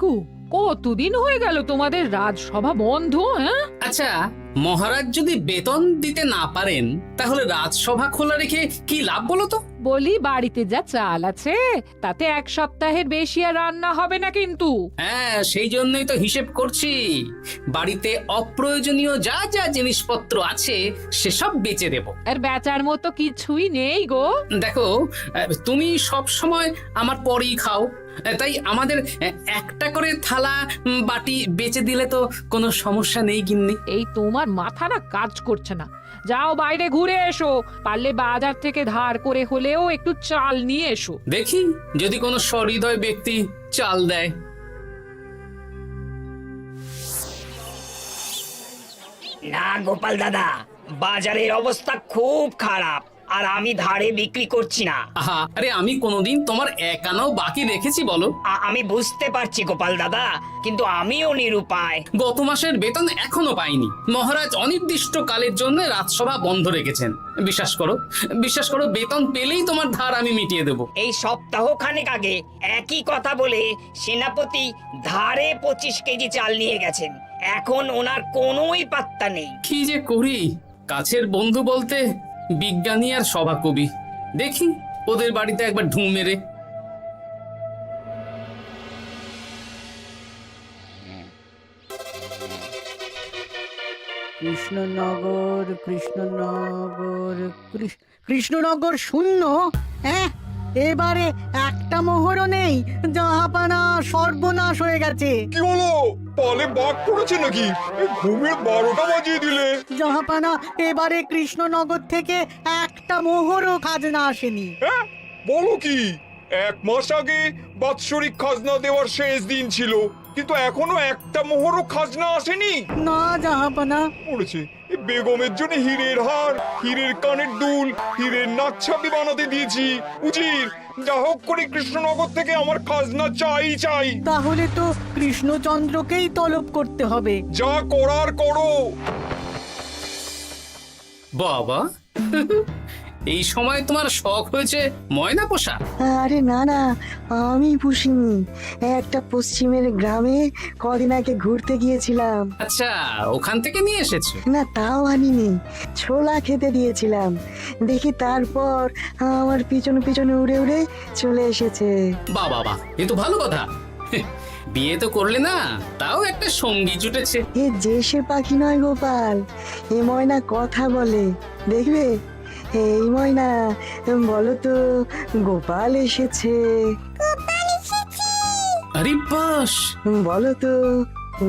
গো, কতদিন হয়ে গেল তোমাদের রাজসভা বন্ধ? হ্যাঁ, আচ্ছা, মহারাজ যদি বেতন দিতে না পারেন তাহলে রাজসভা খোলা রেখে কি লাভ বলো তো? বলি বাড়িতে যা চাল আছে তাতে এক সপ্তাহের বেশি আর রান্না হবে না কিন্তু। হ্যাঁ, সেই জন্যই তো হিসেব করছি। বাড়িতে অপ্রয়োজনীয় যা যা জিনিসপত্র আছে সেসব বেচে দেব। আর বেচার মতো কিছুই নেই গো। দেখো, তুমি সব সময় আমার পরেই খাও, তাই আমাদের একটা করে থালা বাটি বেচে দিলে তো কোনো সমস্যা নেই গিন্নি। এই তোমার মাথা না কাজ করছে না। যাও বাইরে ঘুরে এসো, পারলে বাজার থেকে ধার করে হলেও একটু চাল নিয়ে এসো। দেখি যদি কোনো সহৃদয় ব্যক্তি চাল দেয়। না গোপাল দাদা, বাজারের অবস্থা খুব খারাপ, আর আমি ধারে বিক্রি করছি না। আহা, আরে আমি কোনোদিন তোমার এক আনাও বাকি রেখেছি বলো? আমি বুঝতে পারছি গোপাল দাদা, কিন্তু আমিও নিরুপায়। গত মাসের বেতন এখনো পাইনি। মহারাজ অনির্দিষ্ট কালের জন্য রাজসভা বন্ধ রেখেছেন। বিশ্বাস করো, বিশ্বাস করো, বেতন পেলেই তোমার ধার আমি মিটিয়ে দেব। এই সপ্তাহ খানেক আগে একই কথা বলে সেনাপতি ধারে 25 কেজি চাল নিয়ে গেছেন। এখন ওনার কোনোই পাত্তা নেই। কি যে করি, কাছের বন্ধু বলতে বিজ্ঞানী আর সভাকবি। দেখি ওদের বাড়িতে একবার ঢুঁ মেরে। কৃষ্ণনগর কৃষ্ণনগর কৃষ্ণনগর শূন্য। হ্যাঁ, এবারে একটা মোহরও নেই। জাহাপানা সর্বনাশ হয়ে গেছে। কি হলো? পালে বাঘ পড়েছে নাকি? এই ঘুমের 12টা বাজিয়ে দিলে। জাহাপানা, এবারে কৃষ্ণনগর থেকে একটা মোহরও খাজনা আসেনি। হ্যাঁ, বলো কি? 1 মাস আগে বাৎসরিক খাজনা দেওয়ার শেষ দিন ছিল, কিন্তু এখনো একটা মোহরও খাজনা আসেনি। না জাহাপানা। পড়েছে এই বেগমের জন্য হীরের হার, হীরের কানের দুল, হীরের নাকছাবি বানাতে দিয়েছি। উজির, যা হোক করে কৃষ্ণনগর থেকে আমার খাজনা চাই চাই। তাহলে তো কৃষ্ণচন্দ্রকেই তলব করতে হবে। যা করার করো। বাবা, এই সময় তোমার শখ হয়েছে ময়না পোষা? আরে না না, আমি পুষিনি। একটা পশ্চিমের গ্রামে কদিন আগে ঘুরতে গিয়েছিলাম। আচ্ছা, ওখান থেকে নিয়ে এসেছো? না, তাও আনিনি, ছোলা খেতে দিয়েছিলাম। দেখি তারপর আমার পিছনে পিছনে উড়ে উড়ে চলে এসেছে। বাবা, এ তো ভালো কথা। বিয়ে তো করলে না, তাও একটা সঙ্গী জুটেছে। এ যে সে পাখি নয় গোপাল, এ ময়না কথা বলে, দেখবে। এই ময়না, বলো তো গোপাল এসেছে। আরে বাস, বলো তো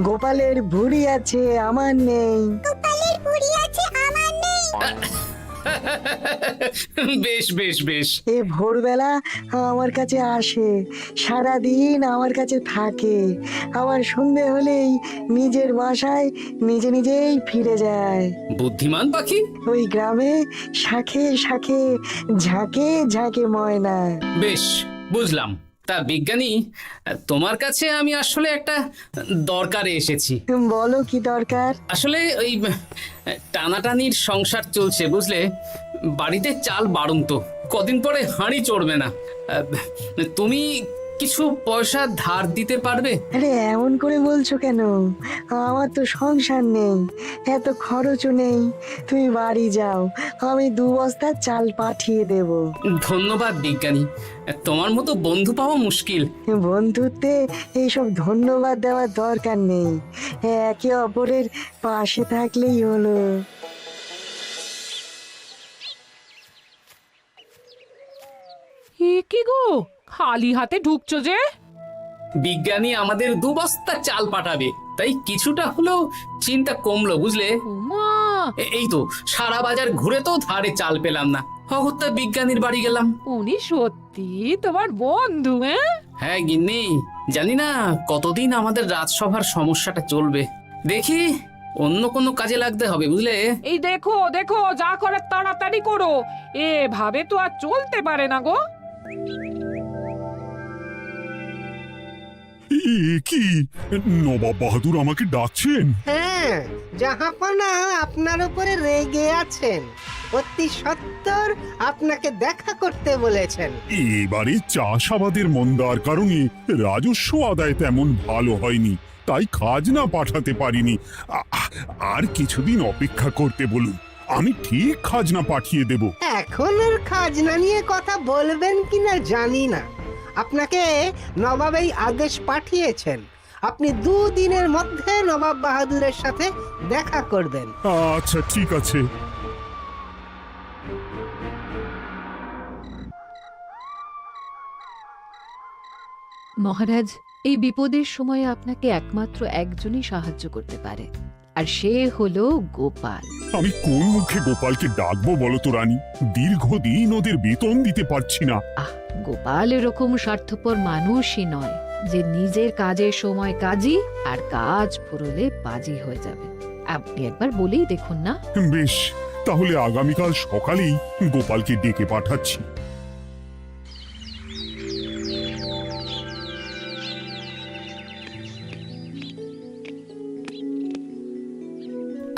গোপালের ভুঁড়ি আছে আমার নেই। বেশ বেশ বেশ। এ ভোরবেলা আমার কাছে আসে, সারাদিন আমার কাছে থাকে, আবার সন্ধে হলেই নিজের বাসায় নিজে নিজেই ফিরে যায়। বুদ্ধিমান পাখি। ওই গ্রামে শাখে শাখে ঝাঁকে ঝাঁকে ময়না। বেশ, বুঝলাম। তা বিজ্ঞানী, তোমার কাছে আমি আসলে একটা দরকারে এসেছি। বলো কি দরকার? আসলে ওই টানাটানির সংসার চলছে, বুঝলে। বাড়িতে চাল বাড়ন্ত, কদিন পরে হাঁড়ি চড়বে না। তুমি কিছু পয়সা ধার দিতে পারবে? আরে এমন করে বলছো কেন? আমার তো সংসার নেই, এত খরচও নেই। তুমি বাড়ি যাও, আমি 2 বস্তা চাল পাঠিয়ে দেব। ধন্যবাদ বিজ্ঞানী, তোমার মতো বন্ধু পাওয়া মুশকিল। বন্ধুত্বে এইসব ধন্যবাদ দেওয়ার দরকার নেই, একে অপরের পাশে থাকলেই হলো। এ কি গো, খালি হাতে ঢুকছো যে? বিজ্ঞানী আমাদের 2 বস্তা চাল পাঠাবে, তাই কিছুটা হলেও চিন্তা কমলো, বুঝলে। ওমা, এই তো সারা বাজার ঘুরে তো ধারে চাল পেলাম না, অগত্যা বিজ্ঞানীর বাড়ি গেলাম। উনি সত্যি তোমার বন্ধু? হ্যাঁ গিন্নি, জানি না কতদিন আমাদের রাজসভার সমস্যাটা চলবে। দেখি অন্য কোনো কাজে লাগতে হবে, বুঝলে। এই দেখো দেখো, যা করার তাড়াতাড়ি করো, এভাবে তো আর চলতে পারে না গো। কি নবাব বাহাদুর আমাকে ডাকছেন? হ্যাঁ, জাহাপনা আপনার উপরে রেগে আছেন। অতি সত্বর আপনাকে দেখা করতে বলেছেন। এবারে চাষাবাদের মন্দার কারণে রাজস্ব আদায় তেমন ভালো হয়নি, তাই খাজনা পাঠাতে পারিনি। আর কিছুদিন অপেক্ষা করতে বলুন, আমি ঠিক খাজনা পাঠিয়ে দেব। এখন আর খাজনা নিয়ে কথা বলবেন কিনা জানি না। আপনাকে নবাব এই আদেশ পাঠিয়েছেন, আপনি 2 দিনের মধ্যে নবাব বাহাদুরের সাথে দেখা করবেন। আচ্ছা ঠিক আছে। মহারাজ, এই বিপদের সময় আপনাকে একমাত্র একজনই সাহায্য করতে পারে, আর সে হলো গোপাল। আমি কোন মুখে গোপালকে ডাকবো বলো তো রানী? দীর্ঘদিন ওদের বেতন দিতে পারছি না। গোপাল এরকম স্বার্থপর মানুষই নয় যে নিজের কাজের সময় কাজী আর কাজ ফুরলে বাজি হয়ে যাবে। আপনি একবার বলেই দেখুন না। বেশ, তাহলে আগামীকাল সকালেই গোপালকে ডেকে পাঠাচ্ছি।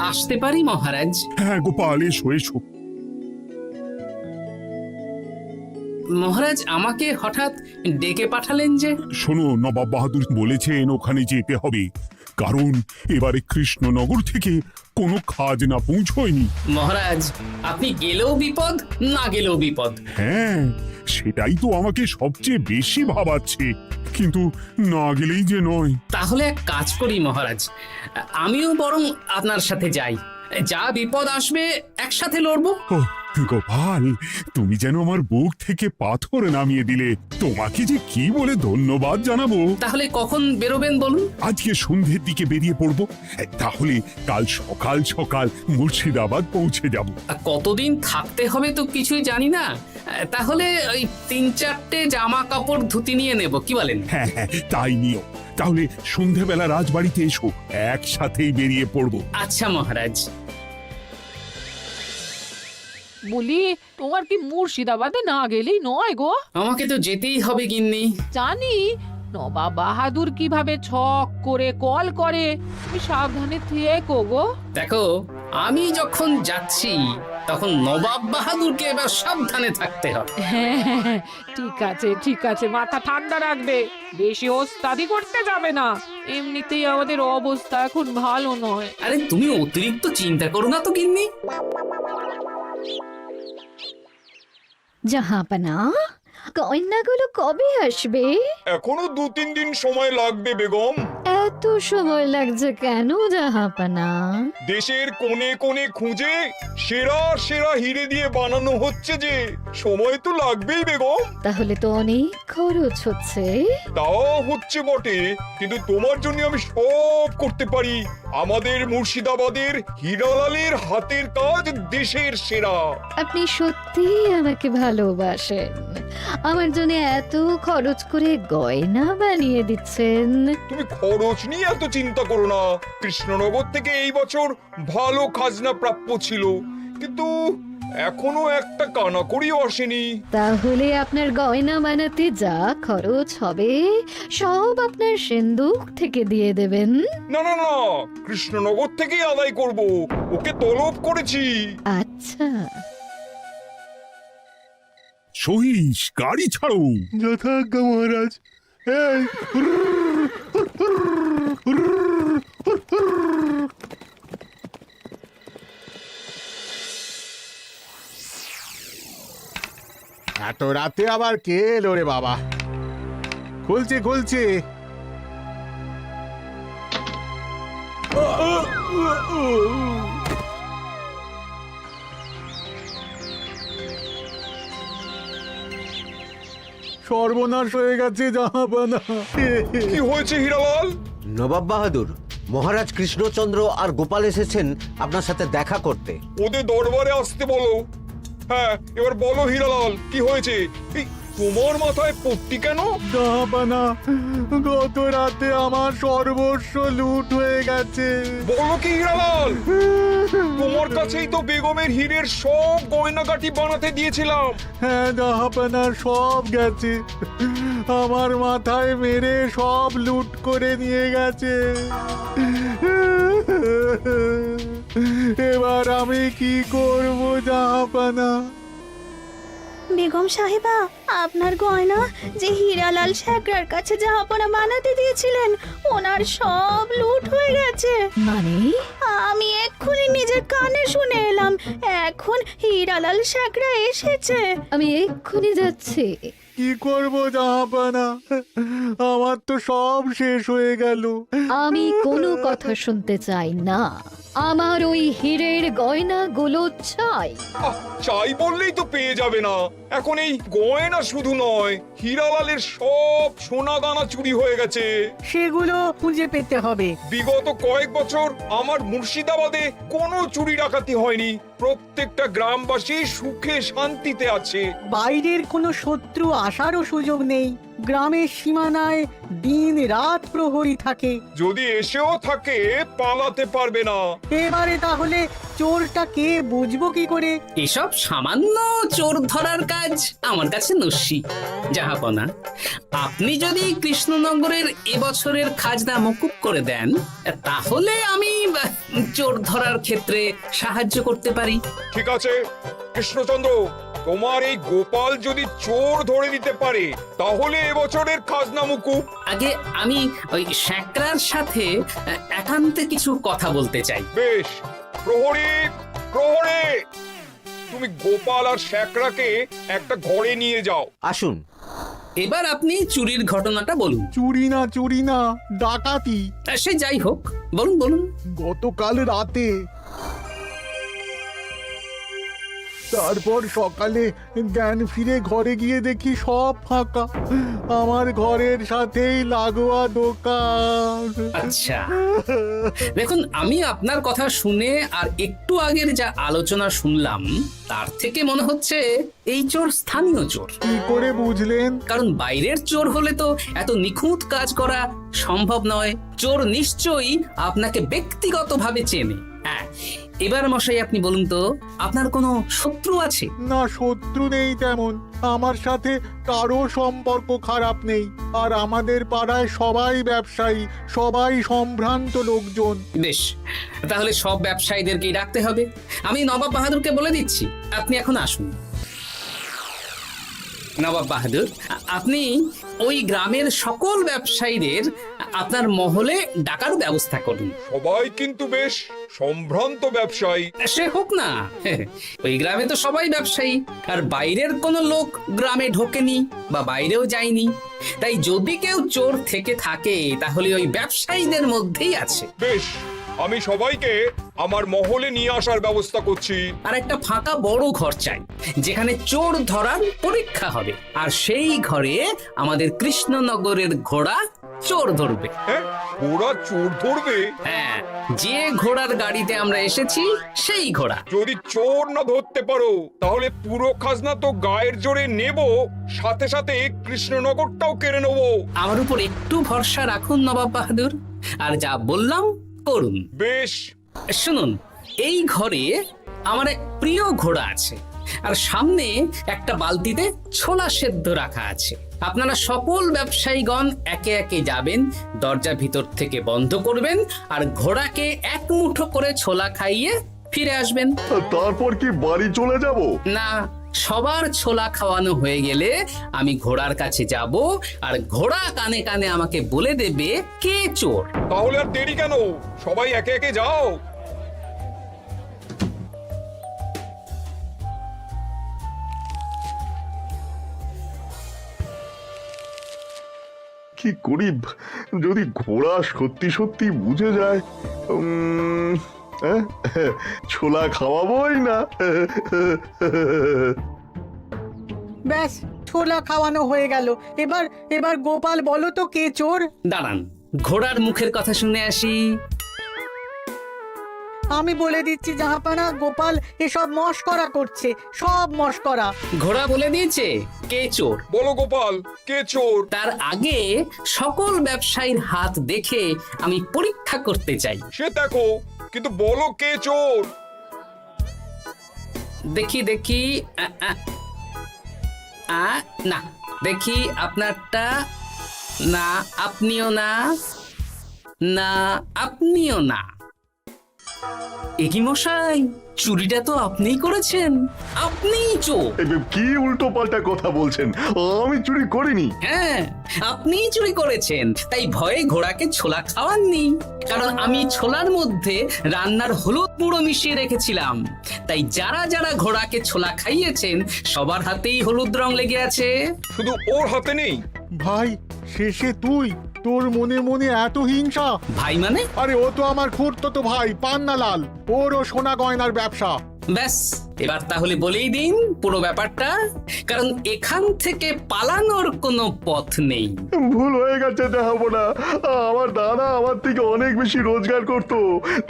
আসতে পারি মহারাজ? হ্যাঁ গোপাল, এসো এসো। মহারাজ, আমাকে হঠাৎ ডেকে পাঠালেন যে? শোনো, নবাব বাহাদুর বলেছেন ওখানে যেতে হবে, কারণ এবারে কৃষ্ণনগর থেকে কোনো খাজনা পৌঁছয়নি। মহারাজ, আপনি গেলেও বিপদ, না গেলেও বিপদ। হ্যাঁ, সেটাই তো আমাকে সবচেয়ে বেশি ভাবাচ্ছে, কিন্তু না গেলেই যে নয়। তাহলে এক কাজ করি মহারাজ, আমিও বরং আপনার সাথে যাই। যা বিপদ আসবে একসাথে লড়বো। ও গোপাল, তুমি যেন আমার বুক থেকে পাথর নামিয়ে দিলে। তোমাকে যে কি বলে ধন্যবাদ জানাবো। তাহলে কখন বেরোবেন বলুন? আজকে সন্ধ্যের দিকে বেরিয়ে পড়বো, তাহলে কাল সকাল সকাল মুর্শিদাবাদ পৌঁছে যাব। কতদিন থাকতে হবে তো কিছুই জানি না, তাহলে ওই 3-4টে জামা কাপড় ধুতি নিয়ে নেব, কি বলেন? হ্যাঁ হ্যাঁ, তাই নিও। তাহলে সন্ধ্যেবেলা রাজবাড়িতে এসো, একসাথেই বেরিয়ে পড়বো। আচ্ছা মহারাজ। বলি, তোমার কি মুর্শিদাবাদে না গেলেই নয় গো? আমাকে তো যেতেই হবে গিন্নি। জানি নবাব বাহাদুর কিভাবে ছক করে কল করে, তুমি সাবধানে থেকো গো। দেখো, আমি যখন যাচ্ছি তখন নবাব বাহাদুরকে এবার সাবধানে থাকতে হবে। হ্যাঁ, ঠিক আছে, মাথা ঠান্ডা রাখবে, বেশি ওস্তাদি করতে যাবে না। এমনিতেই আমাদের অবস্থা এখন ভালো নয়। আরে তুমি অতিরিক্ত চিন্তা করো না তো গিন্নি। জাহাপনা, কন্যাগুলো কবে আসবে? এখনো 2-3 দিন সময় লাগবে বেগম। এত সময় লাগছে কেন জাহাপনা? দেশের কোণে কোণে খুঁজে সেরা সেরা হিরে দিয়ে বানানো হচ্ছে যে, সময় তো লাগবেই বেগম। তাহলে তো অনেক খরচ হচ্ছে। তাও হচ্ছে বটে, কিন্তু তোমার জন্য আমি সব করতে পারি। আমাদের মুর্শিদাবাদের হীরালালের হাতের কাজ দেশের সেরা। আপনি সত্যি আমাকে ভালোবাসেন, আমার জন্য এত খরচ করে গয়না বানিয়ে দিচ্ছেন। তুমি খরচ নিয়ে এত চিন্তা করো না। কৃষ্ণনগর থেকে এই বছর ভালো খাজনা প্রাপ্য ছিল, কিন্তু এখনো একটা কানাকড়িও আসেনি। তাহলে আপনার গয়না বানাতে যা খরচ হবে সব আপনার সিন্দুক থেকে দিয়ে দেবেন? না না না, কৃষ্ণনগর থেকেই আদায় করব, ওকে তলব করেছি। আচ্ছা। সহিস, গাড়ি ছাড়ো। যথাজ্ঞা মহারাজ। এই এত রাতে আবার কে এলো রে বাবা? খুলছি। সর্বনাশ হয়ে গেছে জাহাপনা। কি হয়েছে হীরালাল? নবাব বাহাদুর, মহারাজ কৃষ্ণচন্দ্র আর গোপাল এসেছেন আপনার সাথে দেখা করতে। ওদের দরবারে আসতে বলো। হ্যাঁ, এবার বলো হীরালাল, কি হয়েছে? তোমার মাথায় পট্টি কেন? জাহাপানা, গত রাতে আমার সর্বস্ব লুট হয়ে গেছে। বলো কি হীরালাল? তোমার কাছেই তো বেগমের হীরের সব গয়নাগাটি বানাতে দিয়েছিলাম। হ্যাঁ জাহাপানা, সব গেছে। আমার মাথায় মেরে সব লুট করে নিয়ে গেছে। এবার আমি কি করব জাহাপানা? বেগম সাহেবা, আপনার গয়না যে হীরালাল শেখরার কাছে জাহাপনা বানাতে দিয়েছিলেন, ওনার সব লুট হয়ে গেছে। মানে? আমি এক্ষুনি নিজের কানে শুনে এলাম, এখন হীরালাল শেখরা এসেছে। আমি এক্ষুনি যাচ্ছি। কি করব জাহাপানা? আমার তো সব শেষ হয়ে গেল। আমি কোনো কথা শুনতে চাই না, আমার ওই হীরের গয়নাগুলো চাই। চাই বললেই তো পেয়ে যাবে না। এখন এই গয়না শুধু নয়, হীরালালের সব সোনা দানা চুরি হয়ে গেছে। সেগুলো খুঁজে পেতে হবে। বিগত কয়েক বছর আমার মুর্শিদাবাদে কোনো চুরি ডাকাতি হয়নি। প্রত্যেকটা গ্রামবাসী সুখে শান্তিতে আছে। বাইরের কোনো শত্রু আসারও সুযোগ নেই। গ্রামের সীমানায় দিন রাত প্রহরী থাকে। যদি এসেও থাকে, পালাতে পারবে না। এবারে তাহলে চোরটা কে বুঝবো কি করে? এসব সামান্য চোর ধরার কাজ আমার কাছে নস্যি। জাহাপনা, আপনি যদি কৃষ্ণনগরের এবছরের খাজনা মকুব করে দেন, তাহলে আমি চোর ধরার ক্ষেত্রে সাহায্য করতে পারি। ঠিক আছে কৃষ্ণচন্দ্র, তোমার এই গোপাল যদি চোর ধরে দিতে পারে, তাহলে এবছরের খাজনা মুকুব। আগে আমি ওই শেখরার সাথে একান্তে কিছু কথা বলতে চাই। বেশ, প্রহরী প্রহরী, তুমি গোপাল আর শেখরাকে একটা ঘরে নিয়ে যাও। আসুন। এবার আপনি চুরির ঘটনাটা বলুন। চুরি না, ডাকাতি। সে যাই হোক, বলুন বলুন। গতকাল রাতে, তারপর সকালে জ্ঞান ফিরে ঘরে গিয়ে দেখি সব ফাঁকা। আমার ঘরের সাথেই লাগোয়া দোকান। আচ্ছা, দেখুন, আমি আপনার কথা শুনে আর একটু আগের যা আলোচনা শুনলাম, তার থেকে মনে হচ্ছে এই চোর স্থানীয় চোর। কি করে বুঝলেন? কারণ বাইরের চোর হলে তো এত নিখুঁত কাজ করা সম্ভব নয়। চোর নিশ্চয়ই আপনাকে ব্যক্তিগতভাবে চেনে। হ্যাঁ, এবার মশাই আপনি বলুন তো, আপনার কোনো শত্রু আছে? না, শত্রু নেই তেমন। আমার সাথে কারো সম্পর্ক খারাপ নেই। আর আমাদের পাড়ায় সবাই ব্যবসায়ী, সবাই সম্ভ্রান্ত লোকজন। বেশ, তাহলে সব ব্যবসায়ীদেরকেই ডাকতে হবে। আমি নবাব বাহাদুরকে বলে দিচ্ছি, আপনি এখন আসুন। নবাব বাহাদুর, আপনি ওই গ্রামের সকল ব্যবসায়ীদের আপনার মহলে ডাকার ব্যবস্থা করুন। সবাই কিন্তু বেশ সম্ভ্রান্ত ব্যবসায়ী। সে হোক না, ওই গ্রামে তো সবাই ব্যবসায়ী, আর বাইরের কোনো লোক গ্রামে ঢোকেনি বা বাইরেও যায়নি। তাই যদি কেউ চোর থেকে থাকে, তাহলে ওই ব্যবসায়ীদের মধ্যেই আছে। বেশ, আমি সবাইকে আমার মহলে নিয়ে আসার ব্যবস্থা করছি। আর একটা ফাঁকা বড় ঘর চাই, যেখানে চোর ধরার পরীক্ষা হবে। আর সেই ঘরে আমাদের কৃষ্ণনগরের ঘোড়া চোর ধরবে। হ্যাঁ, ঘোড়া চোর ধরবে? হ্যাঁ, যে ঘোড়ার গাড়িতে আমরা এসেছি সেই ঘোড়া। যদি চোর না ধরতে পারো, তাহলে পুরো খাজনা তো গায়ের জোরে নেব, সাথে সাথে কৃষ্ণনগরটাও কেড়ে নেব। আমার উপর একটু ভরসা রাখুন নবাব বাহাদুর, আর যা বললাম করুন। বেশ, শুনুন, এই ঘরে আমার এক প্রিয় ঘোড়া আছে, আর সামনে একটা বালতিতে ছোলা সেদ্ধ রাখা আছে। আপনারা সকল ব্যবসায়ীগণ একে একে যাবেন, দরজা ভিতর থেকে বন্ধ করবেন, আর ঘোড়াকে এক মুঠো করে ছোলা খাইয়ে ফিরে আসবেন। তারপর কি বাড়ি চলে যাব? না, সবার ছোলা খাওয়ানো হয়ে গেলে আমি ঘোড়ার কাছে যাব, আর ঘোড়া কানে কানে আমাকে বলে দেবে কে চোর। তাহলে আর দেরি কেন? সবাই একে একে যাও। কি করি যদি ঘোড়া সত্যি সত্যি বুঝে যায়? ছোলা খাওয়াবোই না। ব্যাস, ছোলা খাওয়ানো হয়ে গেল। এবার এবার গোপাল বলো তো কে চোর? দাঁড়ান, ঘোড়ার মুখের কথা শুনে আসি। আমি বলে দিচ্ছি জাহাপানা, গোপাল এসব মস্করা করছে, সব মস্করা। ঘোড়া বলে দিয়েছে কে চোর। বলো গোপাল, কে চোর? তার আগে সকল ব্যবসায়ীর হাত দেখে আমি পরীক্ষা করতে চাই। সে দেখো, কিন্তু বলো কে চোর? দেখি দেখি না, দেখি আপনারটা। না, আপনিও না। না, আপনিও না। একি মশাই, চুরিটা তো আপনিই করেছেন, আপনিই চোর। কি উল্টো পাল্টা কথা বলছেন? আমি চুরি করিনি। হ্যাঁ, আপনিই চুরি করেছেন, তাই ভয়ে ঘোড়াকে ছোলা খাওয়াননি। কারণ আমি ছোলার মধ্যে রান্নার হলুদ গুঁড়ো মিশিয়ে রেখেছিলাম, তাই যারা যারা ঘোড়াকে ছোলা খাইয়েছেন সবার হাতেই হলুদ রং লেগে আছে। শুধু ওর হাতে নেই। ভাই, শেষে তুই? তোর মনে মনে এত হিংসা? ভাই মানে? আরে ও তো আমার খুড়তো ভাই পান্নালাল, ওরও সোনা গয়নার ব্যবসা। ব্যাস, এবার তাহলে বলেই দিন পুরো ব্যাপারটা, কারণ এখান থেকে পালানোর কোনো পথ নেই। ভুল হয়ে গেছে দেখাবো না। আমার দাদা আমার থেকে অনেক বেশি রোজগার করতো,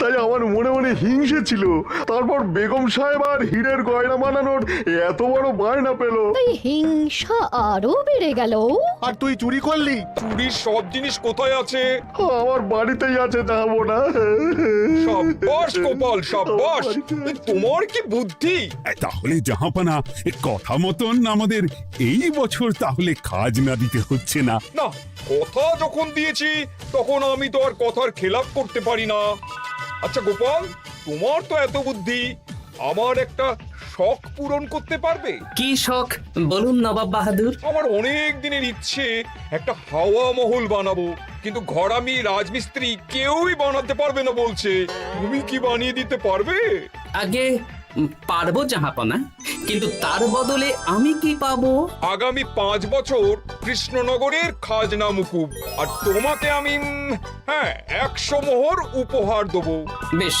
তাই আমার মনে মনে হিংসে ছিল। তারপর বেগম সাহেব আর হীরের গয়না বানানোর এত বড় বায়না পেল, তাই হিংসা আরো বেড়ে গেল। আর তুই চুরি করলি? চুরির সব জিনিস কোথায় আছে? আমার বাড়িতেই আছে দেখাবো না। সাব্বাস গোপাল, সাব্বাস। তোমার কি বুদ্ধি! তাহলে জাহাপানা, কথা মতন আমাদের এই বছর তাহলে খাজনা দিতে হচ্ছে না। না, কথা যখন দিয়েছি তখন আমি তো আর কথার খেলাপ করতে পারি না। আচ্ছা গোপাল, তোমার তো এত বুদ্ধি, আমার একটা শখ পূরণ করতে পারবে? কি শখ বলুন নবাব বাহাদুর। আমার অনেক দিনের ইচ্ছে একটা হাওয়া মহল বানাবো, কিন্তু ঘরামি রাজমিস্ত্রি কেউই বানাতে পারবে না বলছে। তুমি কি বানিয়ে দিতে পারবে? আগে পারবো জাহাপনা, কিন্তু তার বদলে আমি কি পাবো? আগামী 5 বছর কৃষ্ণনগরের খাজনা মুকুব, আর তোমাকে আমি 100 মোহর উপহার দেবো। বেশ,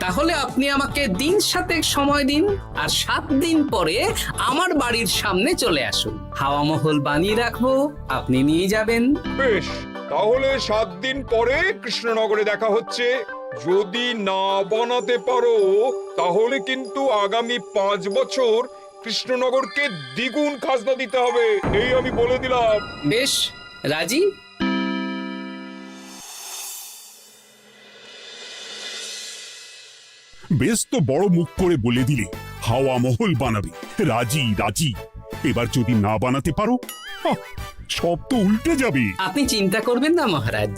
তাহলে আপনি আমাকে দিন 7 সময় দিন, আর 7 দিন পরে আমার বাড়ির সামনে চলে আসুন। হাওয়া মহল বানিয়ে রাখবো, আপনি নিয়ে যাবেন। বেশ, তাহলে 7 দিন পরে কৃষ্ণনগরে দেখা হচ্ছে। যদি না বানাতে পারো তাহলে কিন্তু আগামী 5 বছর কৃষ্ণনগরকে দ্বিগুণ খাজনা দিতে হবে, এই আমি বলে দিলাম। বেশ, রাজি। বেশ, তো বড় মুখ করে বলে দিলে হাওয়া মহল বানাবে। রাজি রাজি। এবার যদি না বানাতে পারো, সব তো উল্টে যাবে। আপনি চিন্তা করবেন না মহারাজ,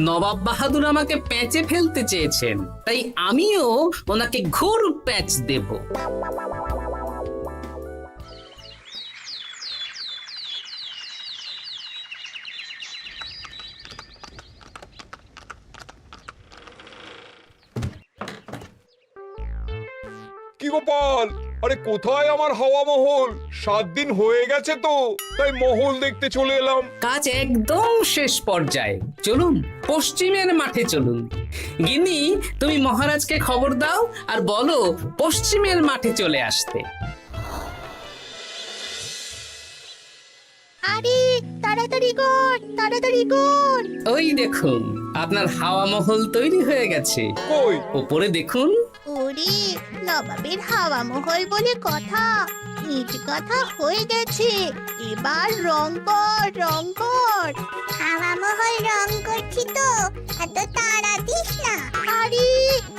নবাব বাহাদুর আমাকে প্যাঁচে ফেলতে চেয়েছেন, তাই আমিও ওনাকে ঘোর প্যাঁচ দেব। কি গোপাল, আরে কোথায় আমার হাওয়া মহল? 7 দিন হয়ে গেছে তো, তাই মহল দেখতে চলে এলাম। কাজ একদম শেষ পর্যায়ে, চলুন পশ্চিমের মাঠে চলুন। গিন্নি, তুমি মহারাজকে খবর দাও আর বলো পশ্চিমের মাঠে চলে আসতে। আরে তাড়াতাড়ি কর, তাড়াতাড়ি কর। ওই দেখুন, আপনার হাওয়া মহল তৈরি হয়ে গেছে। কই? উপরে দেখুন। ওরে, নবাবের হাওয়া মহল বলে কথা, ইট কথা হয়ে গেছে। এবার রং কর, রং কর। হাওয়া মহল রং করছি তো, এত তাড়া দিস না। আরে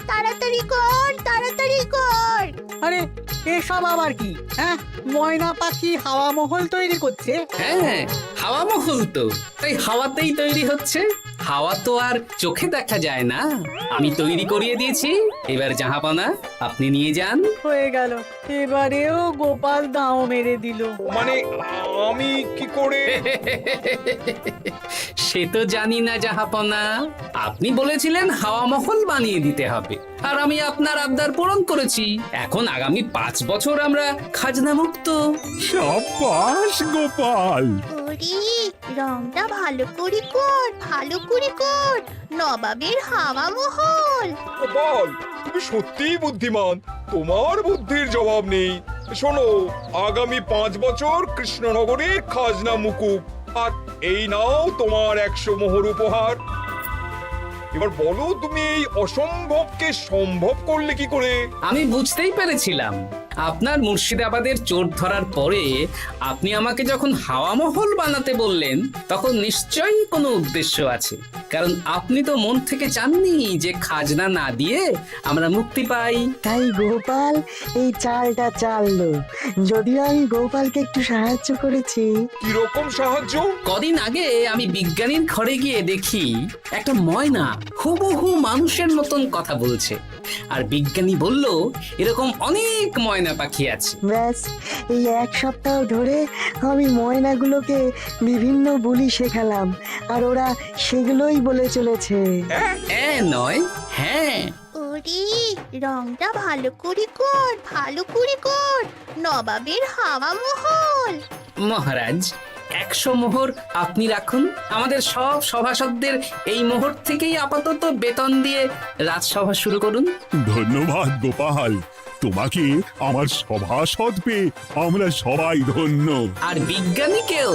তাড়াতাড়ি কর, তাড়াতাড়ি কর। আরে এসব আবার কি? ময়না পাখি হাওয়া মহল তৈরি করছে? হ্যাঁ, হাওয়া মহল তো, তাই হাওয়াতেই তৈরি হচ্ছে। হাওয়া তো আর চোখে দেখা যায় না, আমি তৈরি করিয়ে দিয়েছি। এবার জাহাপানা আপনি নিয়ে যান। হয়ে গেল, এবারেও গোপাল দাও মেরে দিল। মানে আমি কি করে? সে তো জানি না জাহাপনা, আপনি বলেছিলেন হাওয়া মহল বানিয়ে দিতে হবে, আর আমি আপনার আবদার পূরণ করেছি। এখন আগামী 5 বছর আমরা খাজনা মুক্ত। সাব্বাস গোপাল। ওরে, রংটা ভালো করে কর, ভালো করে কর। নবাবের হাওয়া মহল। গোপাল, তুমি সত্যিই বুদ্ধিমান, তোমার বুদ্ধির জবাব নেই। শোনো, আগামী 5 বছর কৃষ্ণনগরের খাজনা মুকুব, আর এই নাও তোমার 100 মোহর উপহার। এবার বলো তুমি এই অসম্ভবকে সম্ভব করলে কি করে? আমি বুঝতেই পেরেছিলাম আপনার মুর্শিদাবাদের চোর ধরার পরে আপনি আমাকে যখন হাওয়া মহল বানাতে বললেন তখন নিশ্চয়ই কোনো উদ্দেশ্য আছে, কারণ আপনি তো মন থেকে চাননি যে খাজনা না দিয়ে আমরা মুক্তি পাই। তাই গোপাল এই চালটা চাললো। যদিও আমি গোপালকে একটু সাহায্য করেছি। কিরকম সাহায্য? কদিন আগে আমি বিজ্ঞানীর ঘরে গিয়ে দেখি একটা ময়না হুবহু মানুষের মতন কথা বলছে, আর বিজ্ঞানী বলল এরকম অনেক ময়না পাখি আছে। ব্যাস এই এক সপ্তাহ ধরে আমি ময়নাগুলোকে বিভিন্ন বুলি শেখালাম, আর ওরা সেগুলোই বলে চলেছে। নয় হ্যাঁ। ওরে রংটা ভালো করে কর, ভালো করে কর, নবাবের হাওয়া মহল। মহারাজ 100 মোহর আপনি রাখুন। আমাদের সব সভাসদদের এই মোহর থেকেই আপাতত বেতন দিয়ে রাজসভা শুরু করুন। ধন্যবাদ গোপাল, তোমাকে আমার সভাসদ পেয়ে আমরা সবাই ধন্য। আর বিজ্ঞানীকেও।